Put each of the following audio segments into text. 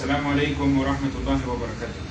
Assalamu alaikum wa rahmatullahi wa barakatuh.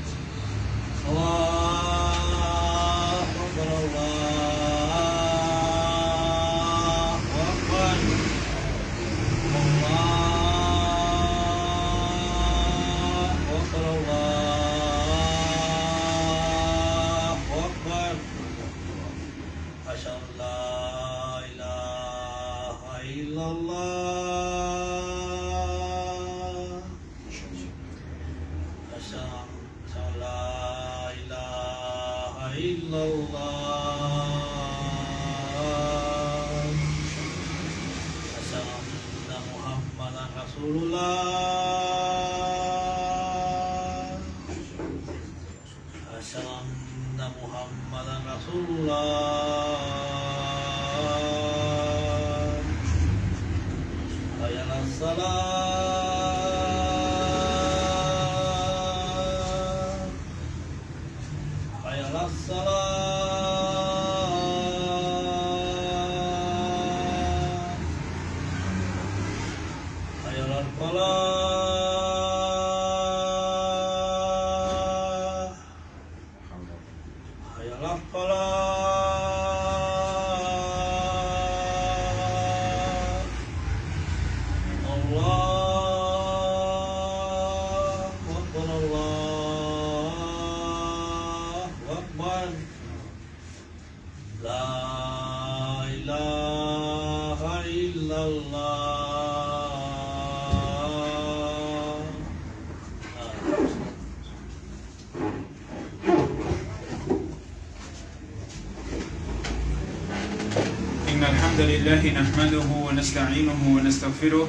الحمد لله نحمده ونستعينه ونستغفره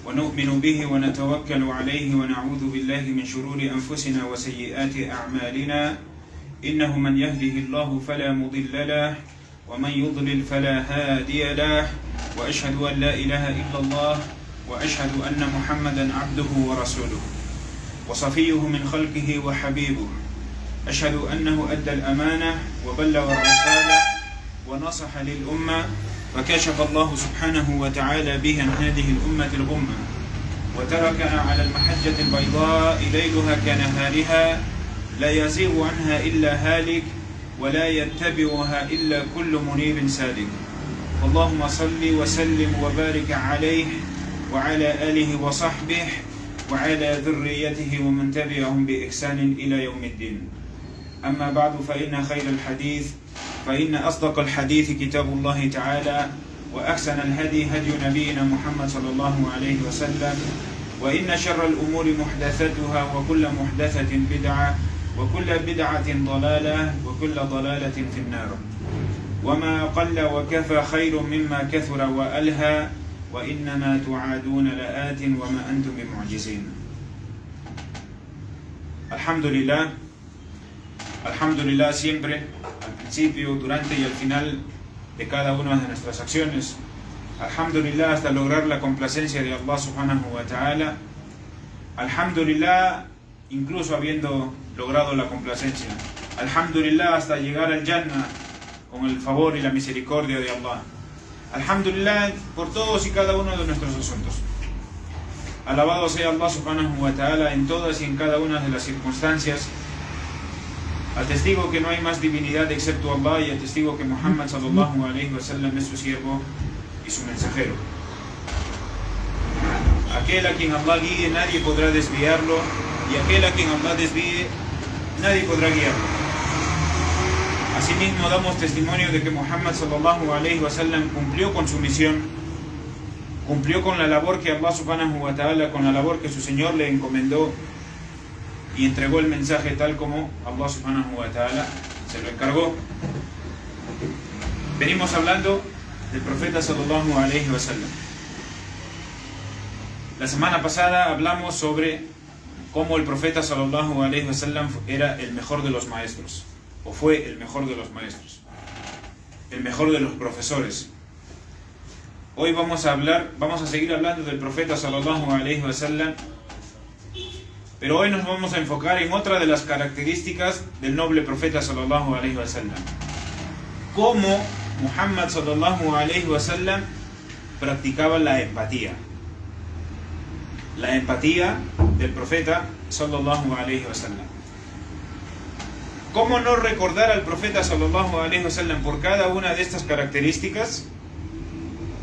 ونؤمن به ونتوكل عليه ونعوذ بالله من شرور أنفسنا وسيئات أعمالنا إنه من يهده الله فلا مضل له ومن يضلل فلا هادي له وأشهد أن لا إله إلا الله وأشهد أن محمدا عبده ورسوله وصفيه من خلقه وحبيبه أشهد أنه أدى الأمانة وبلغ الرسالة ونصح للأمة وكشف الله سبحانه وتعالى به عن هذه الأمة الغمة وتركنا على المحجة البيضاء ليلها كنهارها لا يزيغ عنها إلا هالك ولا يتبعها إلا كل منيب سالك اللهم صل وسلم وبارك عليه وعلى آله وصحبه وعلى ذريته ومن تبعهم بإحسان إلى يوم الدين أما بعد فإن خير الحديث فإن أصدق الحديث كتاب الله تعالى وأحسن الهدي هدي نبينا محمد صلى الله عليه وسلم وإن شر الأمور محدثاتها وكل محدثة بدعة وكل بدعة ضلالة وكل ضلالة في النار وما قل وكفى خير مما كثر وألهى وإنما توعدون لآت وما أنتم بمعجزين. Alhamdulillah siempre, al principio, durante y al final de cada una de nuestras acciones. Alhamdulillah hasta lograr la complacencia de Allah subhanahu wa ta'ala. Alhamdulillah incluso habiendo logrado la complacencia. Alhamdulillah hasta llegar al Jannah con el favor y la misericordia de Allah. Alhamdulillah por todos y cada uno de nuestros asuntos. Alabado sea Allah subhanahu wa ta'ala en todas y en cada una de las circunstancias. Atestigo que no hay más divinidad excepto Allah y atestigo que Muhammad sallallahu alayhi wa sallam es su siervo y su mensajero. Aquel a quien Allah guíe nadie podrá desviarlo y aquel a quien Allah desvíe nadie podrá guiarlo. Asimismo damos testimonio de que Muhammad sallallahu alayhi wa sallam cumplió con su misión, cumplió con la labor que Allah subhanahu wa ta'ala, con la labor que su Señor le encomendó y entregó el mensaje tal como Allah subhanahu wa ta'ala se lo encargó. Venimos hablando del profeta sallallahu alayhi wa sallam. La semana pasada hablamos sobre cómo el profeta sallallahu alayhi wa sallam era el mejor de los maestros, o fue el mejor de los maestros, el mejor de los profesores. Hoy vamos a seguir hablando del profeta sallallahu alayhi wa sallam. Pero hoy nos vamos a enfocar en otra de las características del noble profeta sallallahu alayhi wa sallam. Cómo Muhammad sallallahu alayhi wa sallam practicaba la empatía. La empatía del profeta sallallahu alaihi wasallam. ¿Cómo no recordar al profeta sallallahu alaihi wasallam por cada una de estas características?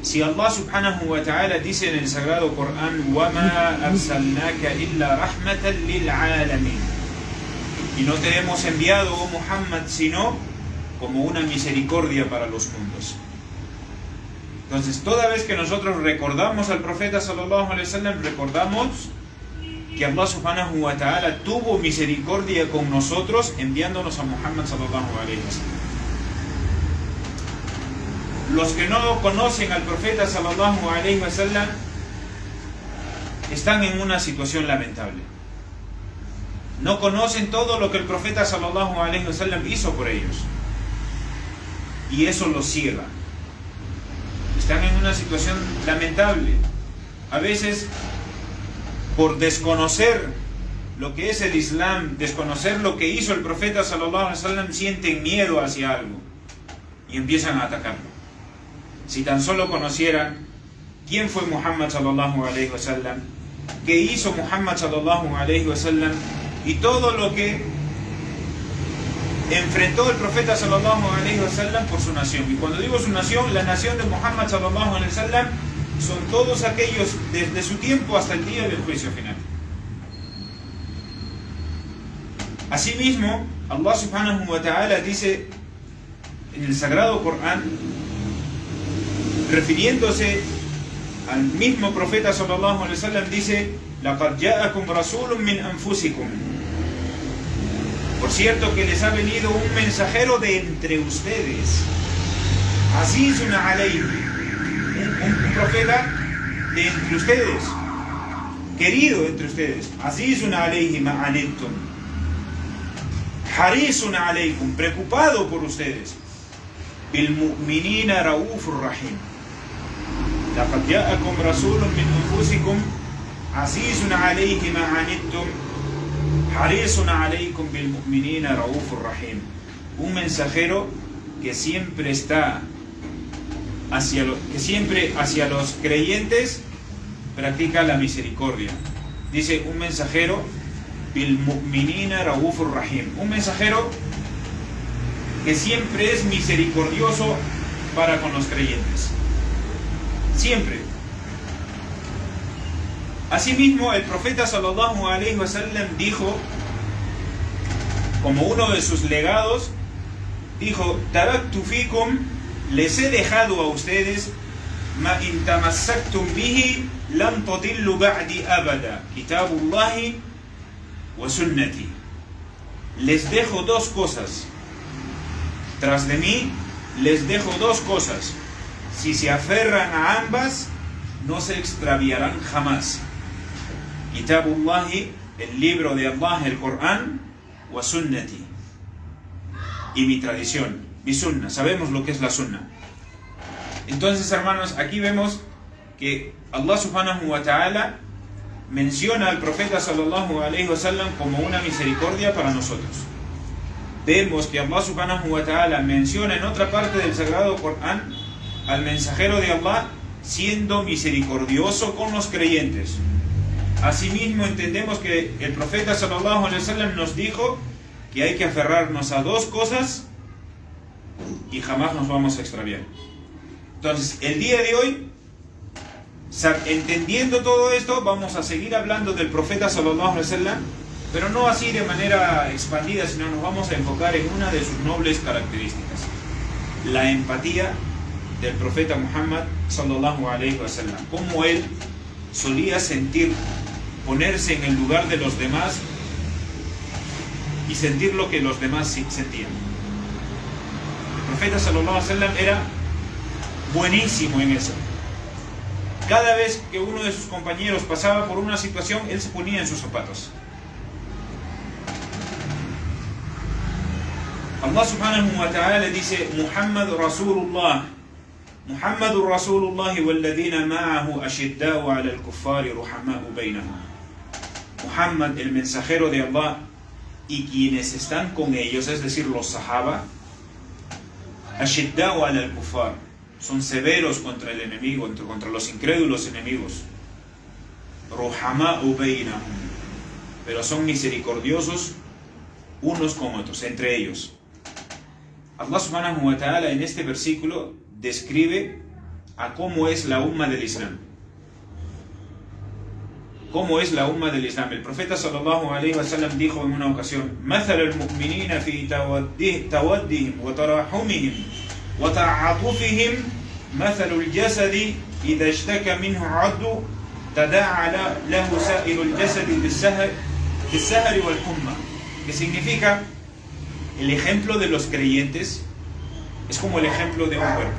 Si Allah subhanahu wa ta'ala dice en el sagrado Corán: وَمَا أَرْسَلْنَاكَ إِلَّا رَحْمَةً لِلْعَالَمِينَ, y no te hemos enviado, oh Muhammad, sino como una misericordia para los mundos. Entonces, toda vez que nosotros recordamos al profeta sallallahu alaihi wasallam, recordamos que Allah subhanahu wa ta'ala tuvo misericordia con nosotros enviándonos a Muhammad sallallahu alaihi wasallam. Los que no conocen al profeta sallallahu alaihi wasallam están en una situación lamentable. No conocen todo lo que el profeta sallallahu alaihi wasallam hizo por ellos, y eso los ciega. Están en una situación lamentable. A veces, por desconocer lo que es el Islam, desconocer lo que hizo el profeta sallallahu alaihi wasallam, sienten miedo hacia algo y empiezan a atacarlo. Si tan solo conocieran quién fue Muhammad sallallahu alaihi wasallam, qué hizo Muhammad sallallahu alaihi wasallam y todo lo que enfrentó el profeta sallallahu alaihi wasallam por su nación. Y cuando digo su nación, la nación de Muhammad sallallahu alaihi wasallam son todos aquellos desde su tiempo hasta el día del juicio final. Asimismo, Allah subhanahu wa ta'ala dice en el sagrado Corán, refiriéndose al mismo profeta sallallahu alaihi wasallam, dice: لَقَدْ جَاءَكُمْ رَسُولٌ مِّنْ أَنفُسِكُمْ. Por cierto que les ha venido un mensajero de entre ustedes. Azizun alayhi, un profeta de entre ustedes, querido entre ustedes. Azizun alayhi ma anittum, harisun alaykum, preocupado por ustedes. Bil mu'minina raufur rahim. Laqad ja'akum rasulun min anfusikum azizun alayhi ma anittum harisun alaykum bil mu'minina raufur rahim. Un mensajero que siempre está hacia los creyentes practica la misericordia. Dice un mensajero bil mu'minina raufur rahim, un mensajero que siempre es misericordioso para con los creyentes, siempre. Asimismo, el profeta sallallahu alaihi wasallam dijo, como uno de sus legados, dijo: taraktu fikum, les he dejado a ustedes, ma in tamassaktum bihi lam tadillu ba'di abada, kitabullahi wa sunnati. Les dejo dos cosas. Tras de mí les dejo dos cosas. Si se aferran a ambas, no se extraviarán jamás. Kitabullahi, el libro de Allah, el Corán, wa sunnati, y mi tradición, mi sunna. Sabemos lo que es la sunna. Entonces, hermanos, aquí vemos que Allah subhanahu wa ta'ala menciona al profeta sallallahu alaihi wasallam como una misericordia para nosotros. Vemos que Allah subhanahu wa ta'ala menciona en otra parte del sagrado Corán al mensajero de Allah siendo misericordioso con los creyentes. Asimismo, entendemos que el profeta sallallahu alaihi wasallam nos dijo que hay que aferrarnos a dos cosas y jamás nos vamos a extraviar. Entonces, el día de hoy, entendiendo todo esto, vamos a seguir hablando del profeta sallallahu alaihi wasallam, pero no así de manera expandida, sino nos vamos a enfocar en una de sus nobles características: la empatía del profeta Muhammad sallallahu alaihi wasallam. Cómo él solía ponerse en el lugar de los demás y sentir lo que los demás sentían. El profeta sallallahu alaihi wasallam era buenísimo en eso. Cada vez que uno de sus compañeros pasaba por una situación, él se ponía en sus zapatos. Allah subhanahu wa ta'ala dice: Muhammad Rasulullah, Muhammadur Rasulullah walladhina ma'ahu ashidda'u 'ala al-kuffari ruhama'u bainahum. Muhammad, el mensajero de Allah, y quienes están con ellos, es decir, los sahaba, ashidda'u 'ala al-kuffar, son severos contra el enemigo, contra los incrédulos enemigos. Ruhama'u bainahum, pero son misericordiosos unos con otros, entre ellos. Allah subhanahu wa ta'ala en este versículo describe a cómo es la umma del Islam. ¿Cómo es la umma del Islam? El profeta sallallahu alayhi wa sallam dijo en una ocasión: "Mathal al-mu'minina fi tawaddihim wa tarahumihim wa ta'atufihim mathal al-jasadi idha ishtaka minhu 'addu tada'a lahu sa'iru al-jasadi bis-sahri wal-humma", que significa: el ejemplo de los creyentes es como el ejemplo de un cuerpo.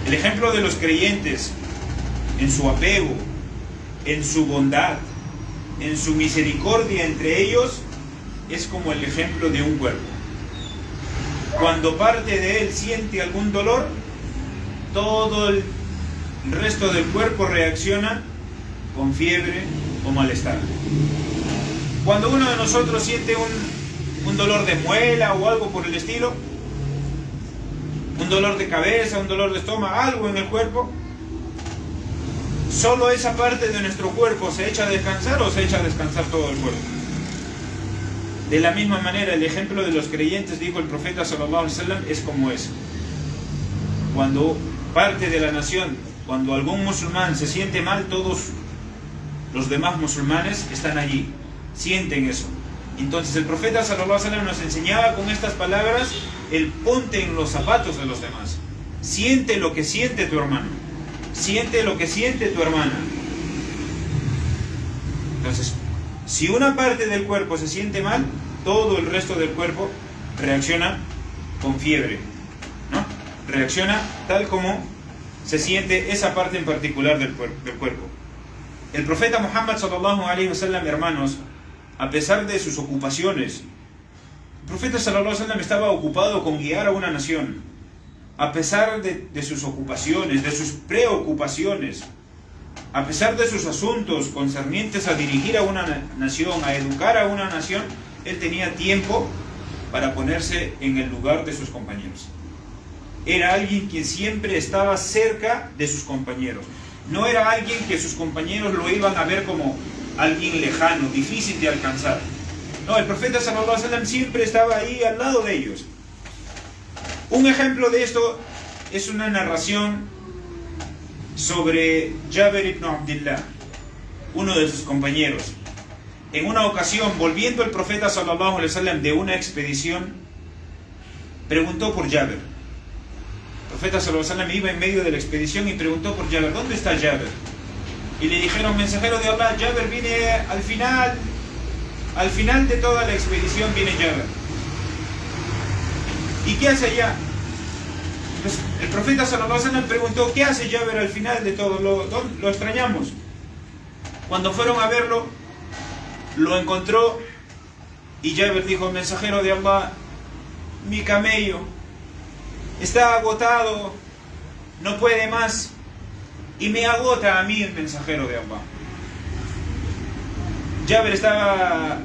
El ejemplo de los creyentes en su apego, en su bondad, en su misericordia entre ellos, es como el ejemplo de un cuerpo. Cuando parte de él siente algún dolor, todo el resto del cuerpo reacciona con fiebre o malestar. Cuando uno de nosotros siente un dolor de muela o algo por el estilo, un dolor de cabeza, un dolor de estómago, algo en el cuerpo, ¿solo esa parte de nuestro cuerpo se echa a descansar o se echa a descansar todo el cuerpo? De la misma manera, el ejemplo de los creyentes, dijo el profeta sallallahu alaihi wasallam, es como eso. Cuando parte de la nación, cuando algún musulmán se siente mal, todos los demás musulmanes están allí, sienten eso. Entonces el profeta sallallahu alaihi wasallam nos enseñaba con estas palabras el ponte en los zapatos de los demás. Siente lo que siente tu hermano. Siente lo que siente tu hermana. Entonces, si una parte del cuerpo se siente mal, todo el resto del cuerpo reacciona con fiebre, ¿no? Reacciona tal como se siente esa parte en particular del cuerpo. El profeta Muhammad sallallahu alaihi wasallam, hermanos, a pesar de sus ocupaciones, el profeta sallallahu alaihi wasallam estaba ocupado con guiar a una nación. A pesar de sus ocupaciones, de sus preocupaciones, a pesar de sus asuntos concernientes a dirigir a una nación, a educar a una nación, él tenía tiempo para ponerse en el lugar de sus compañeros. Era alguien que siempre estaba cerca de sus compañeros. No era alguien que sus compañeros lo iban a ver como alguien lejano, difícil de alcanzar. No, el profeta sallallahu alaihi wasallam siempre estaba ahí al lado de ellos. Un ejemplo de esto es una narración sobre Jabir ibn Abdullah, uno de sus compañeros. En una ocasión, volviendo el profeta sallallahu alaihi wasallam de una expedición, preguntó por Jabir. El profeta sallallahu alaihi wasallam iba en medio de la expedición y preguntó por Jabir: ¿dónde está Jabir? Y le dijeron: mensajero de Allah, Jabir viene al final de toda la expedición viene Jabir. ¿Y qué hace allá? Pues el profeta sallallahu alaihi wasallam preguntó: ¿qué hace Jabir al final de todo? Lo extrañamos. Cuando fueron a verlo, lo encontró y Jabir dijo: mensajero de Allah, mi camello está agotado, no puede más, y me agota a mí el mensajero de Allah. Jabir estaba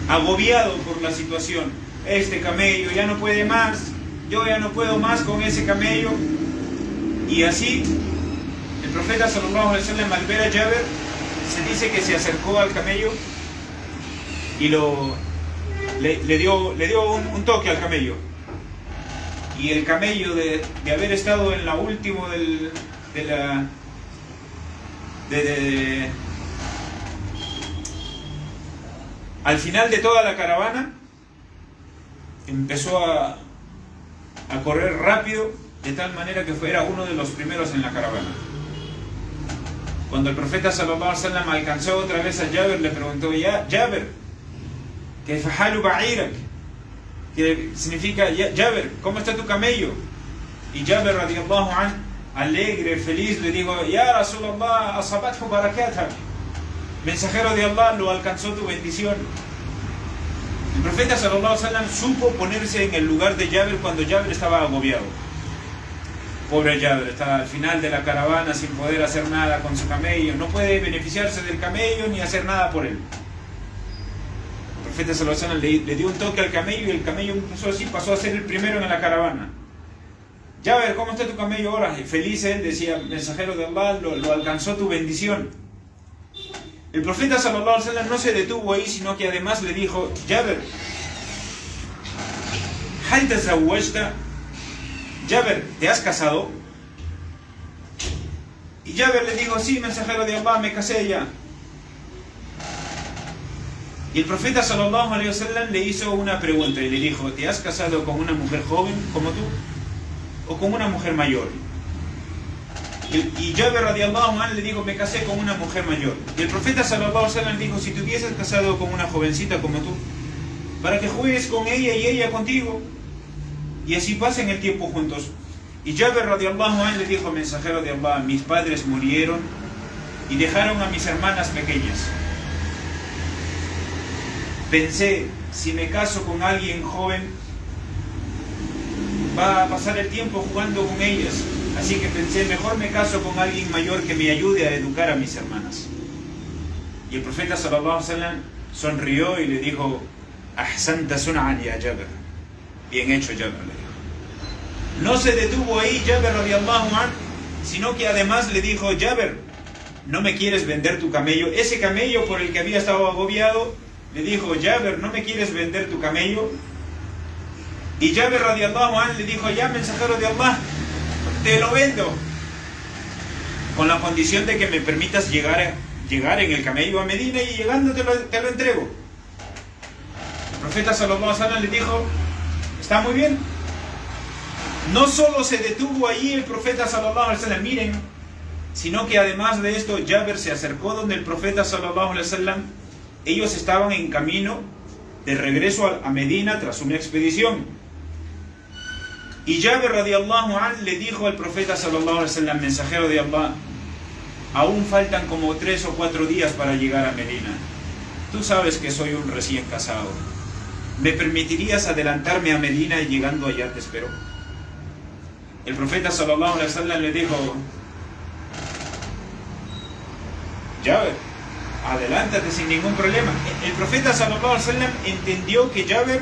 agobiado por la situación. Este camello ya no puede más, yo ya no puedo más con ese camello. Y así el profeta sallallahu alaihi wasallam, al ver a Jabir, se dice que se acercó al camello y le dio un toque al camello. Y el camello, de haber estado en la última al final de toda la caravana, empezó a correr rápido, de tal manera que era uno de los primeros en la caravana. Cuando el profeta sallallahu alaihi wasallam alcanzó otra vez a Jabir, le preguntó: ya Jabir, ¿kayfa halu ba'irak? Que significa: Jabir, ¿cómo está tu camello? Y Jabir radiyallahu anhu, alegre, feliz, le dijo: ya Rasulullah, asabathu barakatak, mensajero de Allah, lo alcanzó tu bendición. El profeta sallallahu alaihi wasallam supo ponerse en el lugar de Jabir cuando Jabir estaba agobiado. Pobre Jabir, está al final de la caravana sin poder hacer nada con su camello, no puede beneficiarse del camello ni hacer nada por él. El profeta sallallahu alaihi wasallam le dio un toque al camello y el camello pasó a ser el primero en la caravana. Jabir, ¿cómo está tu camello ahora? Y feliz él decía: mensajero de Allah, lo alcanzó tu bendición. El profeta sallallahu alaihi wasallam no se detuvo ahí, sino que además le dijo: Jabir, ¿hal tazawwajta? Jabir, ¿te has casado? Y Jabir le dijo: sí, mensajero de Allah, me casé ya. Y el profeta sallallahu alaihi wasallam le hizo una pregunta y le dijo: ¿te has casado con una mujer joven como tú o con una mujer mayor? Y Jabir radiallahu anhu le dijo: me casé con una mujer mayor. Y el profeta sallallahu alaihi wasallam le dijo: si te hubieses casado con una jovencita como tú, para que juegues con ella y ella contigo, y así pasen el tiempo juntos. Y Jabir radiallahu anhu le dijo: mensajero de Allah, mis padres murieron y dejaron a mis hermanas pequeñas. Pensé, si me caso con alguien joven, va a pasar el tiempo jugando con ellas. Así que pensé, mejor me caso con alguien mayor que me ayude a educar a mis hermanas. Y el profeta sallallahu alaihi wasallam sonrió y le dijo: ahsanta sun'an ya Jabir. Bien hecho, Jabir, le dijo. No se detuvo ahí Jabir radiallahu anhu, sino que además le dijo: Jabir, ¿no me quieres vender tu camello? Ese camello por el que había estado agobiado, le dijo: Jabir, ¿no me quieres vender tu camello? Y Jabir radiallahu anhu le dijo: ya, mensajero de Allah, te lo vendo, con la condición de que me permitas llegar en el camello a Medina, y llegando te lo entrego. El profeta sallallahu alaihi wasallam le dijo: está muy bien. No solo se detuvo allí el profeta sallallahu alaihi wasallam, miren, sino que además de esto, Jabir se acercó donde el profeta sallallahu alaihi wasallam. Ellos estaban en camino de regreso a Medina tras una expedición. Y Jabir radiallahu anhu le dijo al profeta sallallahu alaihi wasallam: mensajero de Allah, aún faltan como 3 o 4 días para llegar a Medina. Tú sabes que soy un recién casado. ¿Me permitirías adelantarme a Medina y llegando allá te espero? El profeta sallallahu alaihi wasallam le dijo: Jabir, adelántate sin ningún problema. El profeta sallallahu alaihi wasallam entendió que Jabir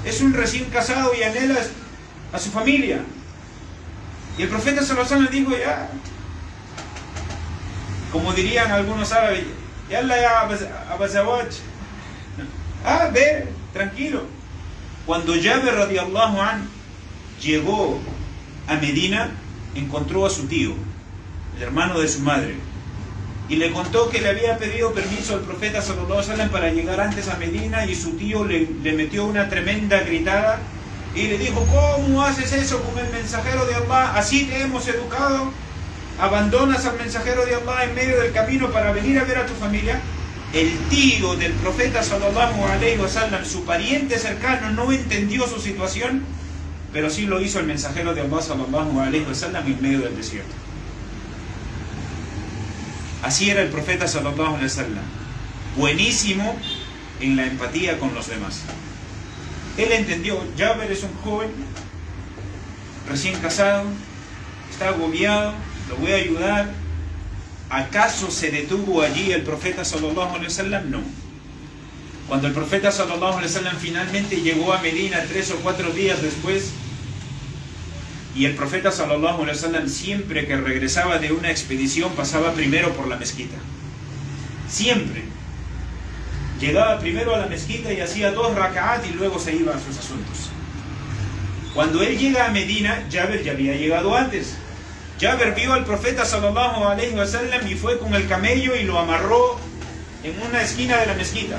es un recién casado y anhela a su familia. Y el profeta sallallahu alaihi wasallam dijo: ya, como dirían algunos árabes, ya abazawaj, ve, tranquilo. Cuando Jabir radiallahu anhu llegó a Medina, encontró a su tío, el hermano de su madre, y le contó que le había pedido permiso al profeta sallallahu alaihi wasallam para llegar antes a Medina, y su tío le metió una tremenda gritada y le dijo: ¿cómo haces eso con el mensajero de Allah? Así te hemos educado, abandonas al mensajero de Allah en medio del camino para venir a ver a tu familia. El tío del profeta sallallahu alaihi wasallam, su pariente cercano, no entendió su situación, pero sí lo hizo el mensajero de Allah sallallahu alaihi wasallam en medio del desierto. Así era el profeta sallallahu alaihi wasallam, buenísimo en la empatía con los demás. Él entendió: Jabir es un joven recién casado, está agobiado, lo voy a ayudar. ¿Acaso se detuvo allí el profeta sallallahu alaihi wasallam? No. Cuando el profeta sallallahu alaihi wasallam finalmente llegó a Medina 3 o 4 días después, y el profeta sallallahu alaihi wasallam siempre que regresaba de una expedición pasaba primero por la mezquita. Siempre. Llegaba primero a la mezquita y hacía 2 rak'at y luego se iba a sus asuntos. Cuando él llega a Medina, Jabir ya había llegado antes. Jabir vio al profeta sallallahu alaihi wasallam y fue con el camello y lo amarró en una esquina de la mezquita.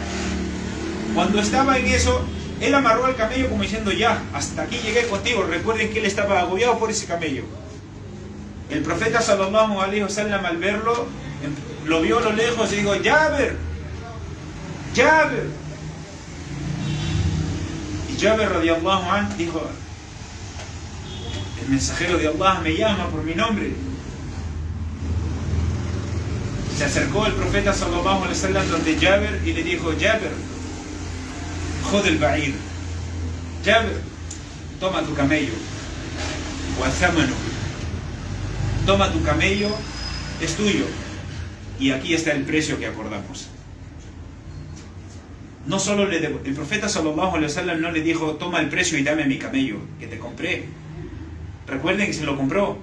Cuando estaba en eso, él amarró al camello como diciendo: ya, hasta aquí llegué contigo. Recuerden que él estaba agobiado por ese camello. El profeta sallallahu alaihi wasallam, al verlo, lo vio a lo lejos y dijo: Jabir, Jabir. Y Jabir radiallahu anhu dijo: el mensajero de Allah me llama por mi nombre. Se acercó el profeta sallallahu alaihi wasallam donde Jabir y le dijo: Jabir, khud al-ba'ir. Jabir, toma tu camello. Wa thamanu. Toma tu camello, es tuyo. Y aquí está el precio que acordamos. No solo el profeta sallallahu alaihi wasallam no le dijo: toma el precio y dame mi camello que te compré. Recuerden que se lo compró.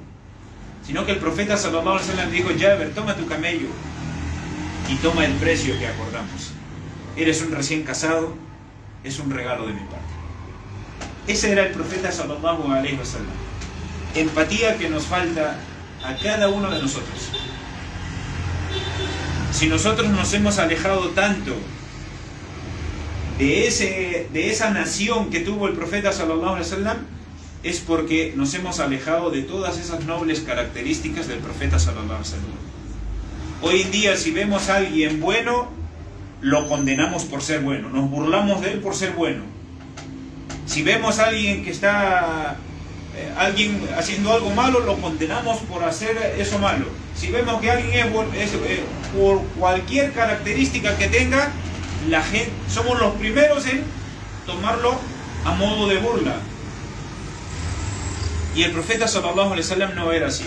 Sino que el profeta sallallahu alaihi wasallam dijo: Jabir, toma tu camello. y toma el precio que acordamos. Eres un recién casado, es un regalo de mi parte. Ese era el profeta sallallahu alaihi wasallam. Empatía que nos falta a cada uno de nosotros. Si nosotros nos hemos alejado tanto de esa nación que tuvo el profeta sallallahu alaihi wasallam, es porque nos hemos alejado de todas esas nobles características del profeta sallallahu alaihi wasallam. Hoy en día, si vemos a alguien bueno, lo condenamos por ser bueno, nos burlamos de él por ser bueno. Si vemos a alguien que está alguien haciendo algo malo, lo condenamos por hacer eso malo. Si vemos que alguien es por cualquier característica que tenga, la gente, somos los primeros en tomarlo a modo de burla. Y el profeta sallallahu alaihi wasallam no era así.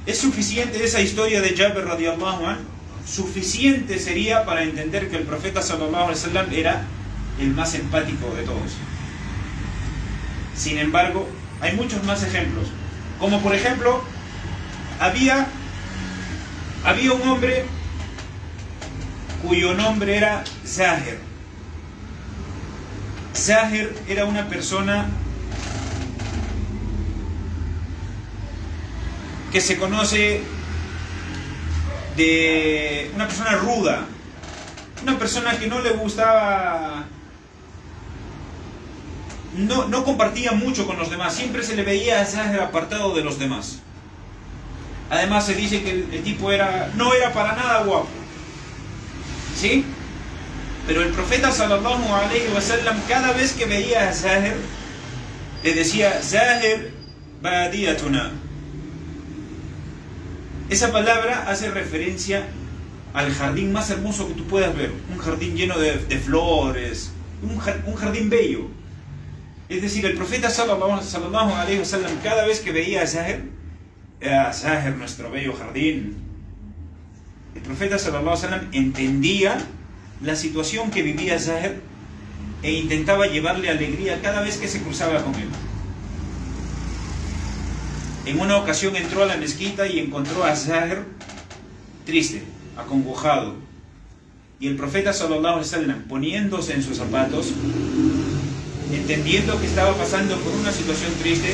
Es suficiente esa historia de Jabir radiyallahu anhu, suficiente sería para entender que el profeta sallallahu alaihi wasallam era el más empático de todos. Sin embargo, hay muchos más ejemplos. Como por ejemplo, había un hombre cuyo nombre era Zahir. Zahir era una persona que se conoce de una persona ruda, una persona que no le gustaba, no compartía mucho con los demás, siempre se le veía a Zahir apartado de los demás. Además se dice que el tipo no era para nada guapo, ¿sí? Pero el profeta sallallahu alaihi wasallam, cada vez que veía a Zahir, le decía: Zahir badiyatuna. Esa palabra hace referencia al jardín más hermoso que tú puedas ver, un jardín lleno de flores, un jardín bello. Es decir, el profeta sallallahu alaihi wasallam, cada vez que veía a Zahir, Zahir, nuestro bello jardín. El profeta sallallahu alaihi wasallam entendía la situación que vivía Zahir e intentaba llevarle alegría cada vez que se cruzaba con él. En una ocasión entró a la mezquita y encontró a Zahir triste, acongojado. Y el profeta sallallahu alaihi wasallam, poniéndose en sus zapatos, entendiendo que estaba pasando por una situación triste,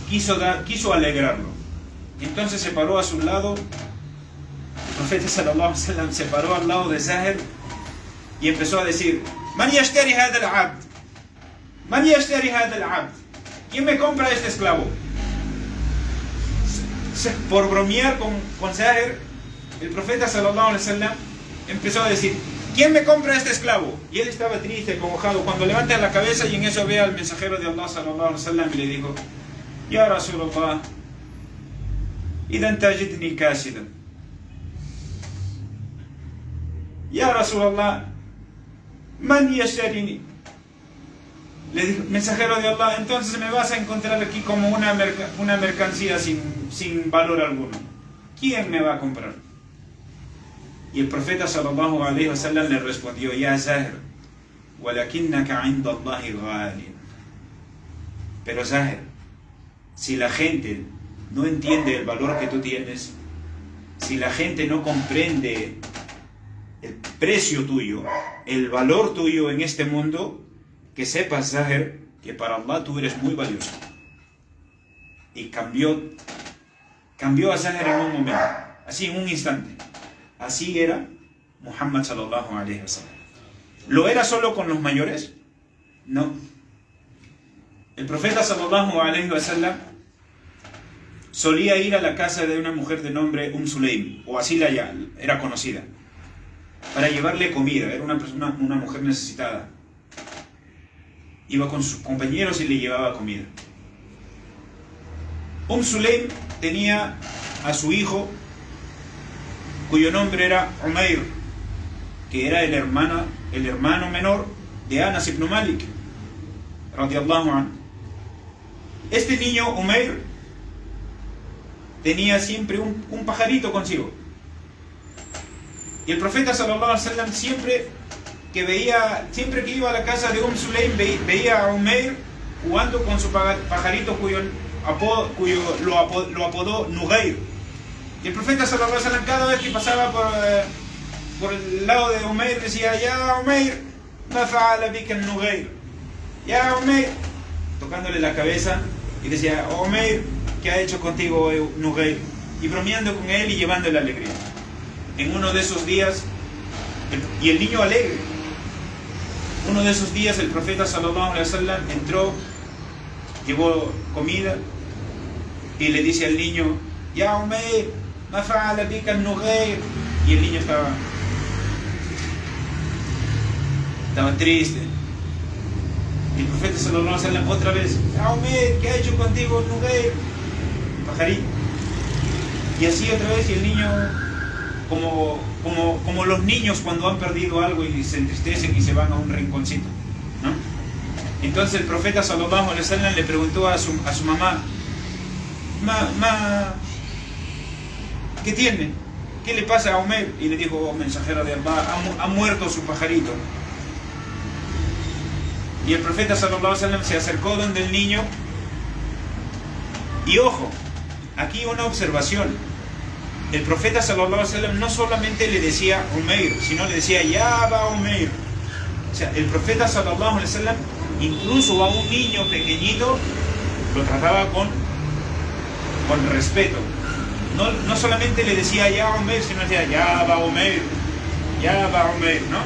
quiso alegrarlo. Entonces se paró a su lado. El profeta sallallahu alaihi wasallam se paró al lado de Zahir y empezó a decir: Man yashtari hada al-abd, Man yashtari hada al-abd. ¿Quién me compra este esclavo? Por bromear con Zahir, el profeta sallallahu alaihi wasallam empezó a decir: ¿quién me compra este esclavo? Y él estaba triste, acongojado, cuando levanta la cabeza y en eso ve al mensajero de Allah sallallahu alaihi wasallam y le dijo: Ya Rasulullah, idan tajidni kasidan. Ya Rasulullah, man yashtarini. Le dijo: mensajero de Allah, entonces me vas a encontrar aquí como una mercancía sin valor alguno. ¿Quién me va a comprar? Y el profeta sallallahu alaihi wasallam le respondió: Ya Zahir, walakinnaka inda Allahi ghalin. Pero Zahir, si la gente no entiende el valor que tú tienes, si la gente no comprende el precio tuyo, el valor tuyo en este mundo, que sepas, Zahir, que para Allah tú eres muy valioso. Y cambió a Zahir en un momento, así en un instante. Así era Muhammad sallallahu alaihi wasallam. ¿Lo era solo con los mayores? No. El profeta sallallahu alaihi wasallam solía ir a la casa de una mujer de nombre Sulaim, o así era conocida, para llevarle comida. Era una mujer necesitada. Iba con sus compañeros y le llevaba comida. Sulaim tenía a su hijo, cuyo nombre era Umair, que era el hermano menor de Anas ibn Malik radiyallahu anhu. Este niño Umair tenía siempre un pajarito consigo. Y el profeta sallallahu alaihi wasallam siempre que iba a la casa de Sulaim veía a Umair jugando con su pajarito cuyo lo apodó Nugair. Y el profeta sallallahu alaihi wasallam, cada vez que pasaba por el lado de Umayr decía: ya Umayr, ma fa'ala bika an-Nughayr, ya Umayr, tocándole la cabeza, y decía: Umayr, ¿qué ha hecho contigo Nughayr? Y bromeando con él y llevándole alegría. En uno de esos días, y el niño alegre, uno de esos días el profeta sallallahu alaihi wasallam entró, llevó comida y le dice al niño: ya Umayr, ma fa'ala bika an-Nughayr. Y el niño estaba triste. Y el profeta sallallahu alaihi wasallam otra vez: ya Umayr, ¿qué ha hecho contigo Nughayr? Pajarito. Y así otra vez, y el niño, como los niños cuando han perdido algo y se entristecen y se van a un rinconcito, ¿no? Entonces el profeta sallallahu alaihi wasallam le preguntó a su mamá: ¿qué tiene? ¿Qué le pasa a Umayr? Y le dijo: oh, mensajero de Allah, ha muerto su pajarito. Y el profeta sallallahu alaihi wasallam se acercó donde el niño, y ojo, aquí una observación. El profeta sallallahu alaihi wasallam no solamente le decía Umayr, sino le decía: ya va Umayr. O sea, el profeta sallallahu alaihi wasallam incluso a un niño pequeñito lo trataba con respeto. No solamente le decía: ya Umayr, sino le decía: ya va Umayr, ya va Umayr, ¿no?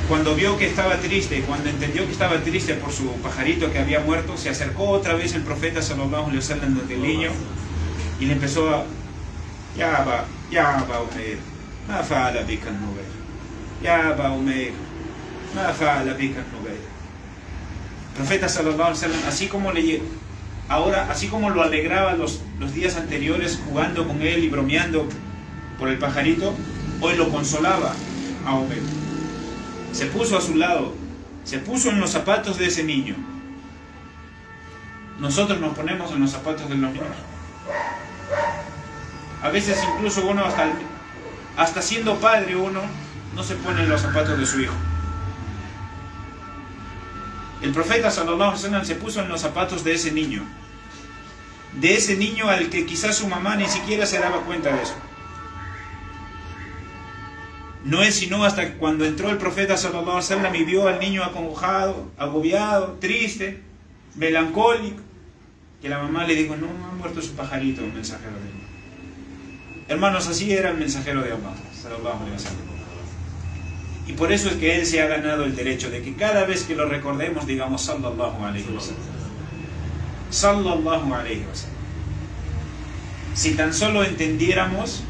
Cuando vio que estaba triste, cuando entendió que estaba triste por su pajarito que había muerto, se acercó otra vez el profeta sallallahu alaihi wasallam donde el niño y le empezó a: ya va Umayr, ma fa'ala bika an-Nughayr, ya va Umayr, ma fa'ala bika an-Nughayr. El profeta sallallahu alaihi wasallam, así como lo alegraba los días anteriores jugando con él y bromeando por el pajarito, hoy lo consolaba a Umayr. Se puso a su lado, se puso en los zapatos de ese niño. Nosotros nos ponemos en los zapatos de los niños. A veces incluso uno hasta siendo padre uno no se pone en los zapatos de su hijo. El profeta sallallahu alaihi wasallam se puso en los zapatos de ese niño al que quizás su mamá ni siquiera se daba cuenta de eso. No es sino hasta que cuando entró el profeta sallallahu alaihi wasallam y vio al niño acongojado, agobiado, triste, melancólico, que la mamá le dijo: no ha muerto su pajarito, mensajero de Allah. Hermanos, así era el mensajero de Allah sallallahu alaihi wasallam. Y por eso es que él se ha ganado el derecho de que cada vez que lo recordemos digamos: sallallahu alaihi wasallam, sallallahu alaihi wasallam. Si tan solo entendiéramos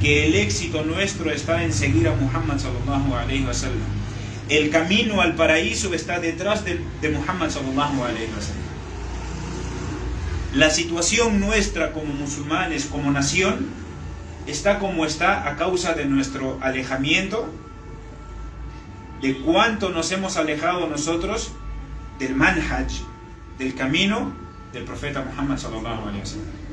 que el éxito nuestro está en seguir a Muhammad sallallahu alaihi wasallam, el camino al paraíso está detrás de Muhammad sallallahu alaihi wasallam. La situación nuestra como musulmanes, como nación, está como está a causa de nuestro alejamiento, de cuánto nos hemos alejado nosotros del manhaj, del camino del profeta Muhammad sallallahu alaihi wasallam.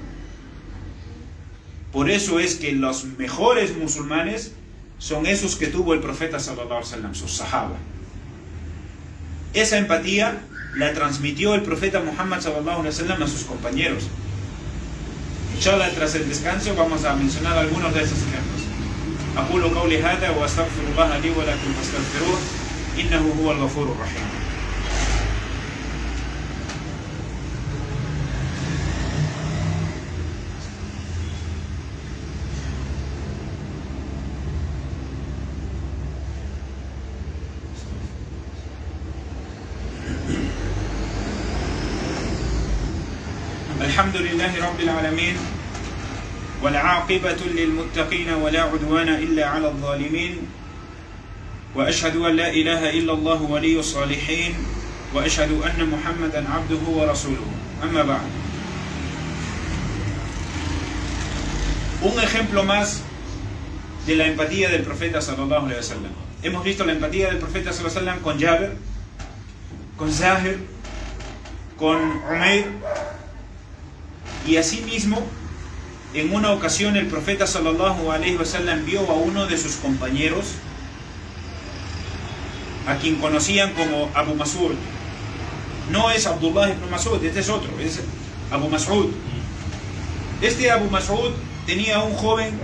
Por eso es que los mejores musulmanes son esos que tuvo el profeta sallallahu alaihi wasallam, sus sahaba. Esa empatía la transmitió el profeta Muhammad sallallahu alaihi wasallam a sus compañeros. Inshallah, tras el descanso vamos a mencionar algunos de esos ejemplos. Aqulu qawli hada wa astaghfirullah li wa lakum fastaghfiruh innahu huwal ghafurur rahim. الحمد لله رب العالمين والعاقبة للمتقين ولا عدوان إلا على الظالمين وأشهد أن لا إله إلا الله ولي الصالحين وأشهد أن محمدا عبده ورسوله أما بعد. Un ejemplo más de la empatía del profeta sallallahu alaihi wasallam. Hemos visto la empatía del profeta sallallahu alaihi wasallam con Jabir, con Zahir, con Umayr. Y asimismo, en una ocasión el profeta sallallahu alaihi wasallam vio a uno de sus compañeros, a quien conocían como Abu Mas'ud. No es Abdullah ibn Mas'ud, este es otro, es Abu Mas'ud. Este Abu Mas'ud tenía un joven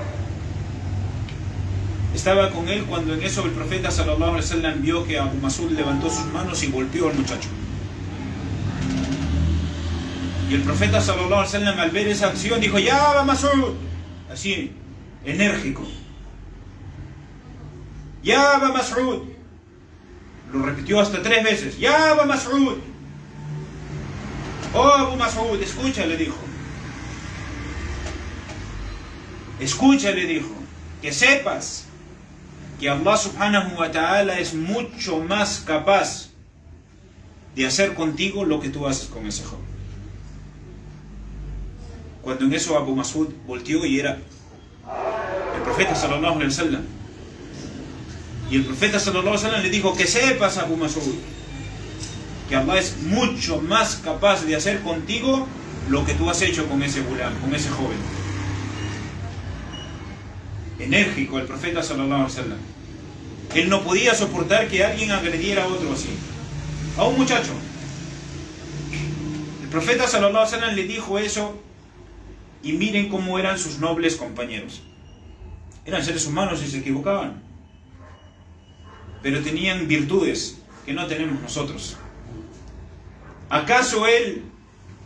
estaba con él cuando en eso el profeta sallallahu alaihi wasallam vio que Abu Mas'ud levantó sus manos y golpeó al muchacho. Y el profeta sallallahu alaihi wasallam al ver esa acción dijo: ya Abu Mas'ud, así, enérgico. Ya Abu Mas'ud. Lo repitió hasta 3 veces. Ya Abu Mas'ud. Oh Abu Mas'ud, escucha, le dijo. Escucha, le dijo, que sepas que Allah subhanahu wa ta'ala es mucho más capaz de hacer contigo lo que tú haces con ese joven. Cuando en eso Abu Mas'ud volteó y era el profeta sallallahu alaihi wasallam. Y el profeta sallallahu alaihi wasallam le dijo: que sepas, Abu Mas'ud, que Allah es mucho más capaz de hacer contigo lo que tú has hecho con ese gulam, con ese joven. Enérgico el profeta sallallahu alaihi wasallam. Él no podía soportar que alguien agrediera a otro así, a un muchacho. El profeta sallallahu alaihi wasallam le dijo eso, y miren cómo eran sus nobles compañeros. Eran seres humanos y se equivocaban, pero tenían virtudes que no tenemos nosotros. ¿Acaso él,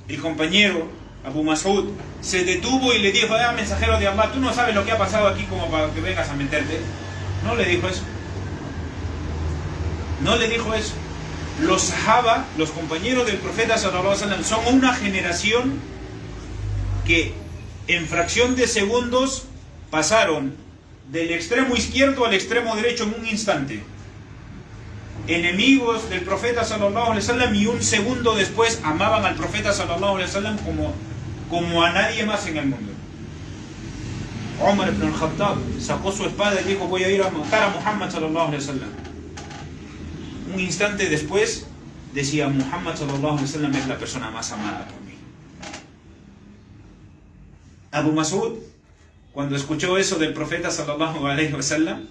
el compañero Abu Mas'ud, se detuvo y le dijo: mensajero de Allah, tú no sabes lo que ha pasado aquí como para que vengas a meterte? No le dijo eso. No le dijo eso. Los sahaba, los compañeros del profeta sallallahu alaihi wasallam, son una generación que en fracción de segundos pasaron del extremo izquierdo al extremo derecho en un instante. Enemigos del profeta sallallahu alaihi wasallam, y un segundo después amaban al profeta sallallahu alaihi wasallam como a nadie más en el mundo. Umar ibn al-Khattab sacó su espada y dijo: voy a ir a matar a Muhammad sallallahu alaihi wasallam. Un instante después decía: Muhammad sallallahu alaihi wasallam es la persona más amada por mí. Abu Mas'ud, cuando escuchó eso del profeta sallallahu alaihi wasallam,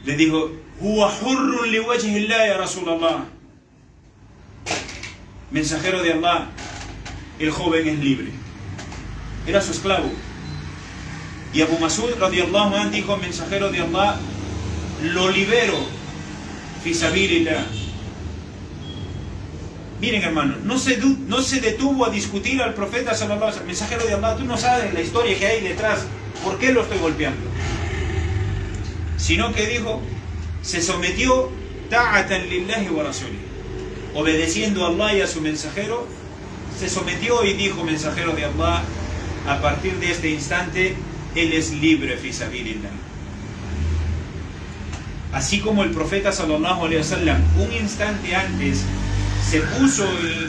le dijo: huwa hurrun li wajhi Allah ya Rasulallah. Mensajero de Allah, el joven es libre. Era su esclavo. Y Abu Mas'ud radiyallahu anhu dijo: mensajero de Allah, lo libero fi sabilillah. Miren, hermanos, no se detuvo a discutir al profeta sallallahu alaihi wasallam: mensajero de Allah, tú no sabes la historia que hay detrás, ¿por qué lo estoy golpeando? Sino que dijo, se sometió ta'atan lillahi wa rasulih, obedeciendo a Allah y a su mensajero, se sometió y dijo: mensajero de Allah, a partir de este instante él es libre fi sabilillah. Así como el profeta sallallahu alaihi wasallam un instante antes se puso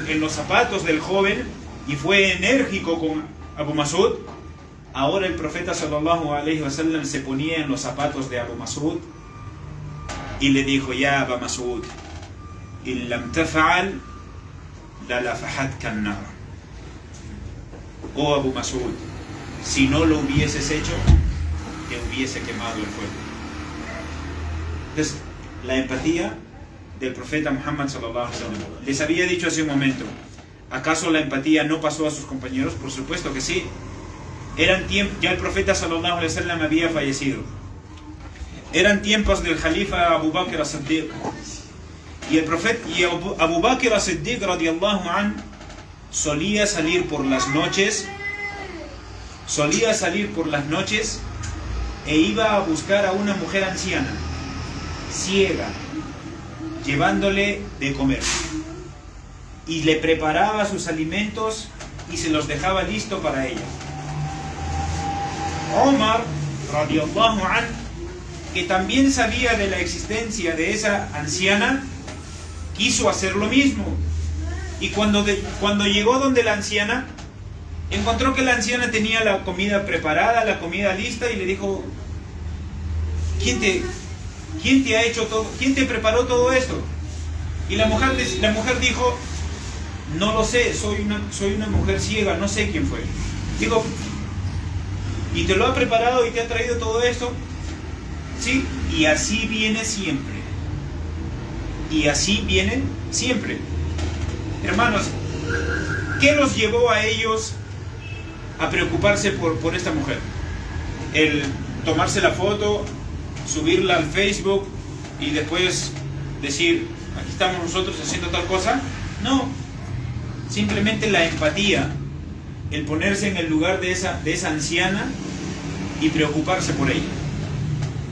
en los zapatos del joven y fue enérgico con Abu Mas'ud, ahora el profeta sallallahu alaihi wasallam se ponía en los zapatos de Abu Mas'ud y le dijo: ya Abu Mas'ud, in lam taf'al la lafahatka an-nar. Oh Abu Mas'ud, si no lo hubieses hecho, te hubiese quemado el fuego. Entonces, la empatía del profeta Muhammad sallallahu alaihi wasallam. Les había dicho hace un momento, ¿acaso la empatía no pasó a sus compañeros? Por supuesto que sí. Eran tiempos, ya el profeta sallallahu alaihi wasallam había fallecido. Eran tiempos del Jalifa Abu Bakr as-Siddiq. Y Abu Bakr as-Siddiq radiyallahu anhu solía salir por las noches e iba a buscar a una mujer anciana, ciega, llevándole de comer, y le preparaba sus alimentos y se los dejaba listo para ella. Omar radiyallahu anhu, que también sabía de la existencia de esa anciana, quiso hacer lo mismo, y cuando llegó donde la anciana, encontró que la anciana tenía la comida preparada, la comida lista, y le dijo: ¿Quién te ha hecho todo? ¿Quién te preparó todo esto? Y la mujer dijo: no lo sé, soy una mujer ciega, no sé quién fue. Digo: ¿y te lo ha preparado y te ha traído todo esto? Sí, y así viene siempre. Y así viene siempre. Hermanos, ¿qué los llevó a ellos a preocuparse por esta mujer? El tomarse la foto, subirla al Facebook y después decir, aquí estamos nosotros haciendo tal cosa. No, simplemente la empatía, el ponerse en el lugar de esa anciana y preocuparse por ella.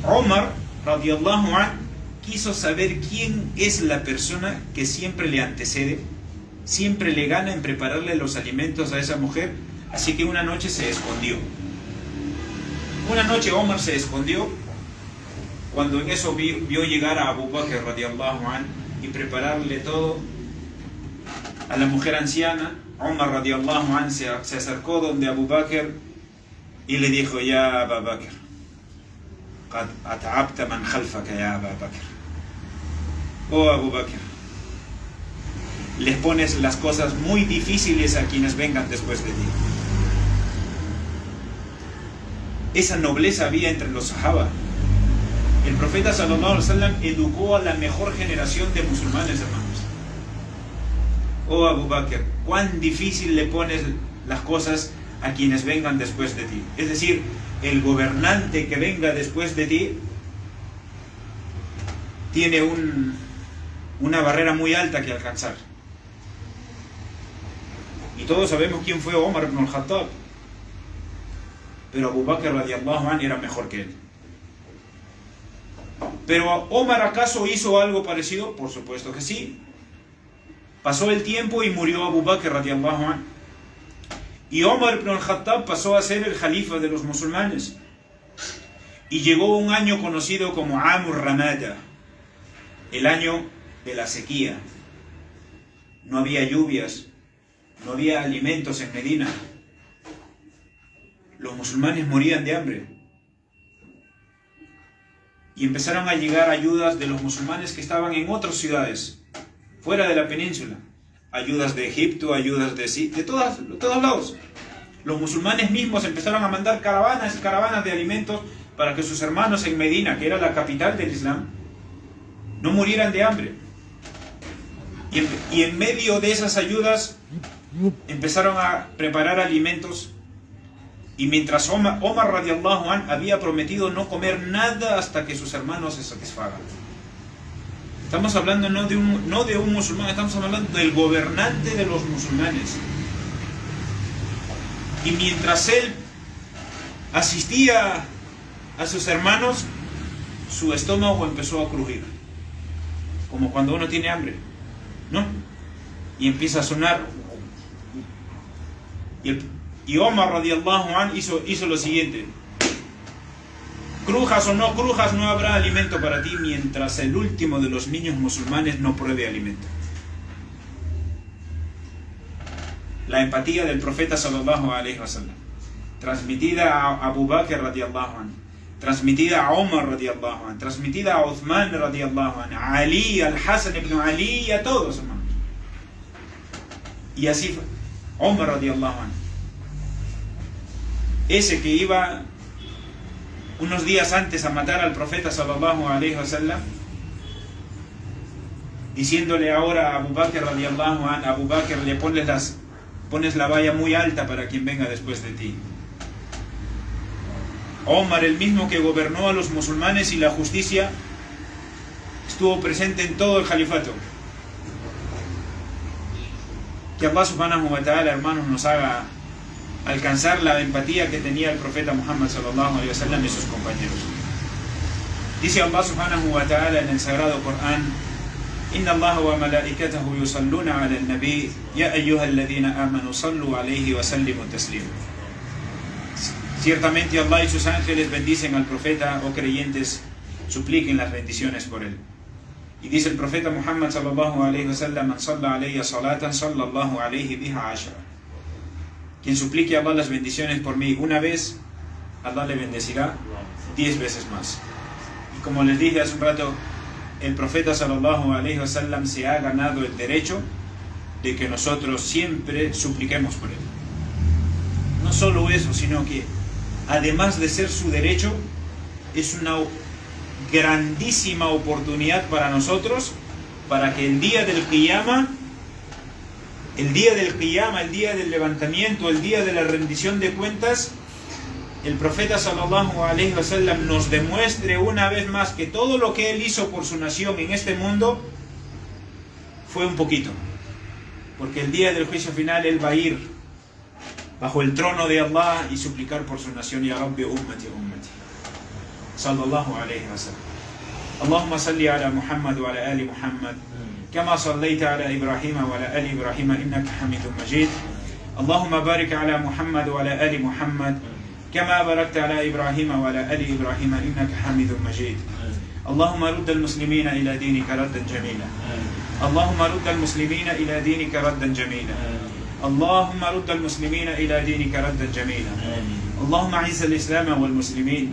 Omar, radiyallahu anhu, quiso saber quién es la persona que siempre le antecede, siempre le gana en prepararle los alimentos a esa mujer, así que una noche se escondió. Una noche Omar se escondió, cuando en eso vio llegar a Abu Bakr radiyallahu anhu y prepararle todo a la mujer anciana. Omar radiyallahu anhu se acercó donde Abu Bakr y le dijo: ya Abu Bakr, qad at'abta man khalfaka ya Abu Bakr. Oh Abu Bakr, les pones las cosas muy difíciles a quienes vengan después de ti. Esa nobleza había entre los sahaba. El profeta sallallahu alaihi wasallam educó a la mejor generación de musulmanes, hermanos. Oh Abu Bakr, cuán difícil le pones las cosas a quienes vengan después de ti. Es decir, el gobernante que venga después de ti tiene una barrera muy alta que alcanzar. Y todos sabemos quién fue Omar ibn al-Khattab. Pero Abu Bakr radiyallahu anhu era mejor que él. ¿Pero Omar acaso hizo algo parecido? Por supuesto que sí. Pasó el tiempo y murió Abu Bakr radiyallahu anhu. Y Omar ibn al-Khattab pasó a ser el jalifa de los musulmanes. Y llegó un año conocido como Amur Ramada, el año de la sequía. No había lluvias, no había alimentos en Medina. Los musulmanes morían de hambre. Y empezaron a llegar ayudas de los musulmanes que estaban en otras ciudades, fuera de la península. Ayudas de Egipto, ayudas de todos lados. Los musulmanes mismos empezaron a mandar caravanas y caravanas de alimentos para que sus hermanos en Medina, que era la capital del Islam, no murieran de hambre. Y en medio de esas ayudas empezaron a preparar alimentos. Y mientras Omar radiyallahu anhu había prometido no comer nada hasta que sus hermanos se satisfagan. Estamos hablando no de un musulmán, estamos hablando del gobernante de los musulmanes. Y mientras él asistía a sus hermanos, su estómago empezó a crujir, como cuando uno tiene hambre, ¿no? Y empieza a sonar. Y Omar radiyallahu anhu hizo lo siguiente: crujas o no crujas, no habrá alimento para ti mientras el último de los niños musulmanes no pruebe alimento. La empatía del profeta sallallahu alaihi wasallam, transmitida a Abu Bakr radiyallahu anhu, transmitida a Omar radiyallahu anhu, transmitida a Uthman radiyallahu anhu, a Ali, al Hasan ibn Ali y a todos, hermanos. Y así fue. Omar radiyallahu anhu, ese que iba unos días antes a matar al profeta sallallahu alaihi wasallam, diciéndole ahora a Abu Bakr radiyallahu anhu: Abu Bakr, le pones la valla muy alta para quien venga después de ti. Omar, el mismo que gobernó a los musulmanes y la justicia, estuvo presente en todo el califato. Que Allah subhanahu wa ta'ala, hermanos, nos haga alcanzar la empatía que tenía el profeta Muhammad sallallahu alaihi wasallam y sus compañeros. Dice Allah subhanahu wa ta'ala en el sagrado Corán: Inna Allah wa malaikatahu yusalluna ala al-nabi ya ayyuhalladhina amanu sallu alayhi wa sallimu taslima. Ciertamente Allah y sus ángeles bendicen al profeta, oh creyentes, supliquen las bendiciones por él. Y dice el profeta Muhammad sallallahu alayhi wasallam: Man salla alayya salatan sallallahu alayhi biha ashra. Quien suplique a Allah las bendiciones por mí una vez, Allah le bendecirá 10 veces más. Y como les dije hace un rato, el profeta sallallahu alaihi wasallam se ha ganado el derecho de que nosotros siempre supliquemos por él. No solo eso, sino que además de ser su derecho, es una grandísima oportunidad para nosotros, para que el día del Qiyama, el día del levantamiento, el día de la rendición de cuentas, el profeta sallallahu alaihi wasallam nos demuestre una vez más que todo lo que él hizo por su nación en este mundo fue un poquito. Porque el día del juicio final él va a ir bajo el trono de Allah y suplicar por su nación: Ya Rabbi ummati ummati. Sallallahu alaihi wasallam. Allahumma salli ala Muhammad wa ala ali Muhammad. كما صليت على إبراهيم وعلى آل إبراهيم إنك حميد مجيد. اللهم بارك على محمد وعلى آل محمد كما باركت على إبراهيم وعلى آل إبراهيم إنك حميد مجيد. اللهم رد المسلمين إلى دينك ردا جميلا. اللهم رد المسلمين إلى دينك ردا جميلا. اللهم رد المسلمين إلى دينك ردا جميلا. اللهم أعز الإسلام والمسلمين.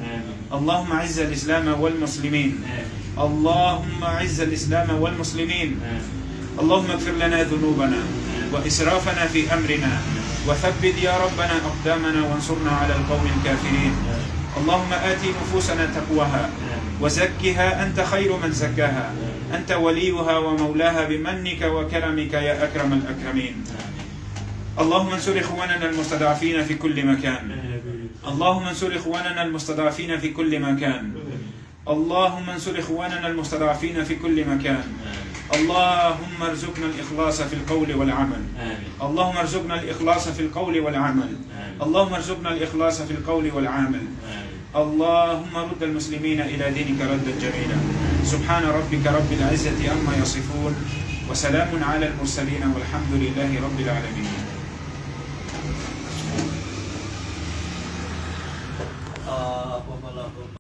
اللهم أعز الإسلام والمسلمين. اللهم أعز الإسلام والمسلمين. اللهم اغفر لنا ذنوبنا وإسرافنا في أمرنا وثبت يا ربنا أقدامنا وانصرنا على القوم الكافرين. اللهم آت نفوسنا تقواها وزكها أنت خير من زكاها أنت وليها ومولاها بمنك وكرمك يا أكرم الأكرمين. اللهم انصر إخواننا المستضعفين في كل مكان. اللهم انصر إخواننا المستضعفين في كل مكان. اللهم انصر إخواننا المستضعفين في كل مكان. اللهم ارزقنا الإخلاص في القول والعمل. اللهم ارزقنا الإخلاص في القول والعمل. اللهم ارزقنا الإخلاص في القول والعمل. اللهم رد المسلمين إلى دينك ردا جميلا. سبحان ربك رب العزة عما يصفون وسلام على المرسلين والحمد لله رب العالمين.